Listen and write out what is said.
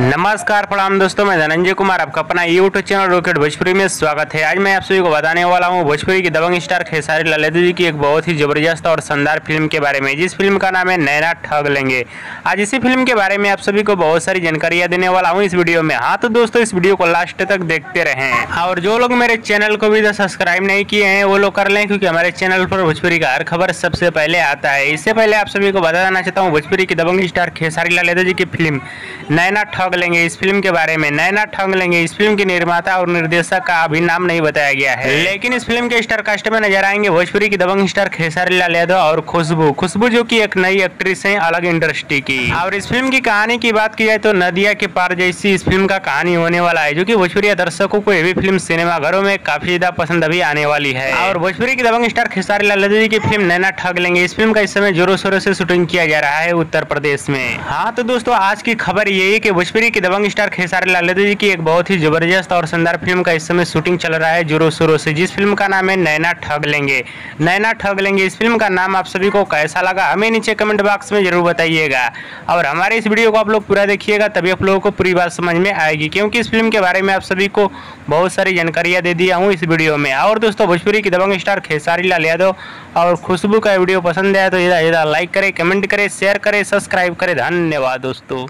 नमस्कार प्रणाम दोस्तों, मैं धनंजय कुमार आपका अपना यूट्यूब चैनल रॉकेट भोजपुरी में स्वागत है। आज मैं आप सभी को बताने वाला हूं भोजपुरी की दबंग स्टार खेसारी लाल यादव जी की एक बहुत ही जबरदस्त और शानदार फिल्म के बारे में, जिस फिल्म का नाम है नैना ठग लेंगे। आज इसी फिल्म के बारे में आप सभी को बहुत सारी जानकारियां देने वाला हूँ इस वीडियो में। हाँ तो दोस्तों, इस वीडियो को लास्ट तक देखते रहें और जो लोग मेरे चैनल को भी सब्सक्राइब नहीं किए हैं वो लोग कर लें, क्योंकि हमारे चैनल पर भोजपुरी का हर खबर सबसे पहले आता है। इससे पहले आप सभी को बता देना चाहता हूँ भोजपुरी की दबंग स्टार खेसारी लाल यादव जी की फिल्म नैना ठग लेंगे, इस फिल्म के बारे में। नैना ठग लेंगे इस फिल्म के निर्माता और निर्देशक का अभी नाम नहीं बताया गया है, लेकिन इस फिल्म के स्टार कास्ट में नजर आएंगे भोजपुरी की दबंग स्टार खेसारी लाल यादव और खुशबू जो कि एक नई एक्ट्रेस है अलग इंडस्ट्री की। और इस फिल्म की कहानी की बात की जाए तो नदिया के पार जैसी इस फिल्म का कहानी होने वाला है, जो कि भोजपुरी दर्शकों को ये फिल्म सिनेमा घरों में काफी ज्यादा पसंद अभी आने वाली है। और भोजपुरी की दबंग स्टार खेसारी लाल यादव जी की फिल्म नैना ठग लेंगे, इस फिल्म का इस समय जोरों शोरों से शूटिंग किया जा रहा है उत्तर प्रदेश में। हाँ तो दोस्तों, आज की खबर ये है कि भोजपुरी की दबंग स्टार खेसारी लाल यादव जी की एक बहुत ही जबरदस्त और शानदार फिल्म का इस समय शूटिंग चल रहा है जोरों शोरों से, जिस फिल्म का नाम है नैना ठग लेंगे। नैना ठग लेंगे इस फिल्म का नाम आप सभी को कैसा लगा हमें नीचे कमेंट बॉक्स में जरूर बताइएगा। और हमारे इस वीडियो को आप लोग पूरा देखिएगा, तभी आप लोगों को पूरी बात समझ में आएगी, क्योंकि इस फिल्म के बारे में आप सभी को बहुत सारी जानकारियां दे दिया हूँ इस वीडियो में। और दोस्तों, भोजपुरी की दबंग स्टार खेसारी लाल यादव और खुशबू का वीडियो पसंद आया तो ज़्यादा लाइक करें, कमेंट करें, शेयर करें, सब्सक्राइब करें। धन्यवाद दोस्तों।